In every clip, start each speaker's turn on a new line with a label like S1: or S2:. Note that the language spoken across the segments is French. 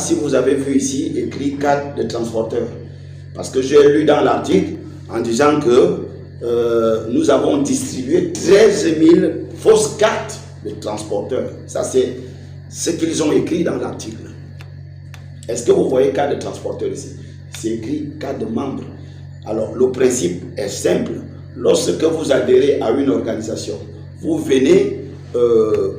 S1: si vous avez vu ici écrit carte de transporteur. Parce que j'ai lu dans l'article en disant que nous avons distribué 13 000 fausses cartes de transporteurs. Ça, c'est ce qu'ils ont écrit dans l'article. Est-ce que vous voyez carte de transporteur ici? C'est écrit carte de membre. Alors, le principe est simple. Lorsque vous adhérez à une organisation, vous venez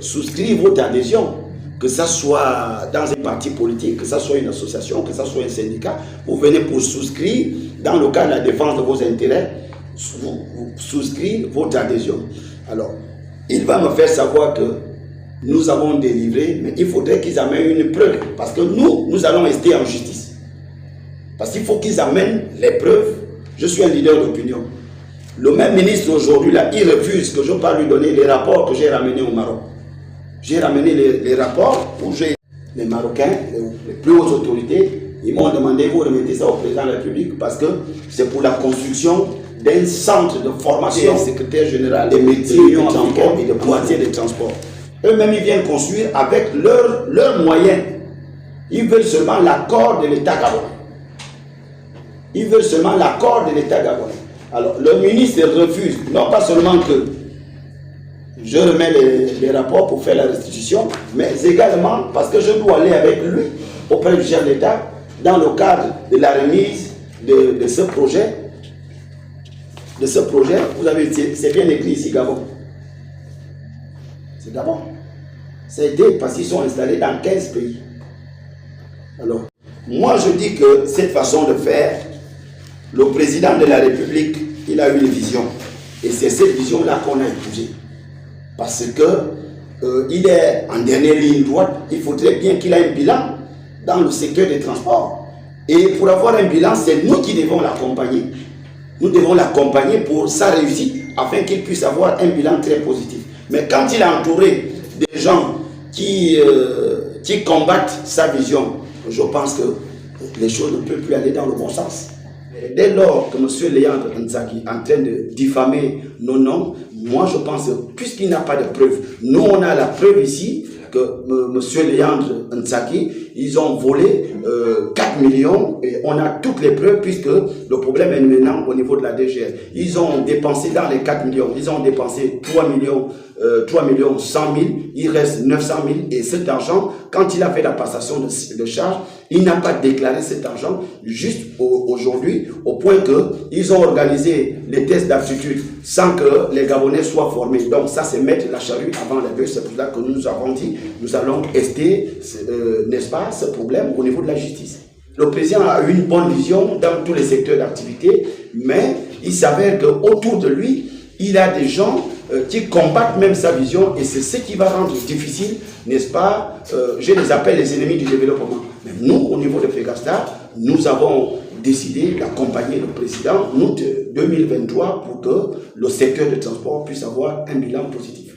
S1: souscrire votre adhésion, que ce soit dans un parti politique, que ce soit une association, que ce soit un syndicat, vous venez pour souscrire, dans le cas de la défense de vos intérêts, vous souscrire votre adhésion. Alors, il va me faire savoir que nous avons délivré, mais il faudrait qu'ils amènent une preuve, parce que nous allons rester en justice. Parce qu'il faut qu'ils amènent les preuves. Je suis un leader d'opinion. Le même ministre aujourd'hui, là, il refuse que je puisse lui donner les rapports que j'ai ramenés au Maroc. J'ai ramené les rapports où les Marocains, les plus hautes autorités, ils m'ont demandé, vous remettez ça au président de la République parce que c'est pour la construction d'un centre de formation secrétaire général des métiers de transport et de boîtiers de transport. Eux-mêmes, ils viennent construire avec leurs moyens. Ils veulent seulement l'accord de l'État gabonais. Ils veulent seulement l'accord de l'État gabonais. Alors, le ministre refuse, non pas seulement que je remets les rapports pour faire la restitution, mais également parce que je dois aller avec lui auprès du chef d'État dans le cadre de la remise de ce projet. Vous avez dit, c'est bien écrit ici, Gabon. C'est Gabon. Ça a été parce qu'ils sont installés dans 15 pays. Alors, moi je dis que cette façon de faire, le président de la République, il a une vision. Et c'est cette vision-là qu'on a épousée. Parce que il est en dernière ligne droite, il faudrait bien qu'il ait un bilan dans le secteur des transports. Et pour avoir un bilan, c'est nous qui devons l'accompagner. Nous devons l'accompagner pour sa réussite, afin qu'il puisse avoir un bilan très positif. Mais quand il est entouré des gens qui combattent sa vision, je pense que les choses ne peuvent plus aller dans le bon sens. Dès lors que M. Léandre Nzaki est en train de diffamer nos noms, moi je pense que puisqu'il n'a pas de preuves, nous on a la preuve ici que M. Léandre Nzaki, ils ont volé 4 millions et on a toutes les preuves puisque le problème est maintenant au niveau de la DGR. Ils ont dépensé dans les 4 millions, ils ont dépensé 3 millions 100 000, il reste 900 000 et cet argent, quand il a fait la passation de charge, il n'a pas déclaré cet argent juste aujourd'hui au point qu'ils ont organisé les tests d'aptitude sans que les Gabonais soient formés. Donc ça c'est mettre la charrue avant les bœufs, c'est pour ça que nous avons dit, nous allons tester, n'est-ce pas, ce problème au niveau de la justice. Le président a une bonne vision dans tous les secteurs d'activité, mais il s'avère qu'autour de lui, il a des gens qui combattent même sa vision et c'est ce qui va rendre difficile, n'est-ce pas, je les appelle les ennemis du développement. Mais nous, au niveau de Fegastar, nous avons décidé d'accompagner le président en août 2023 pour que le secteur de transport puisse avoir un bilan positif.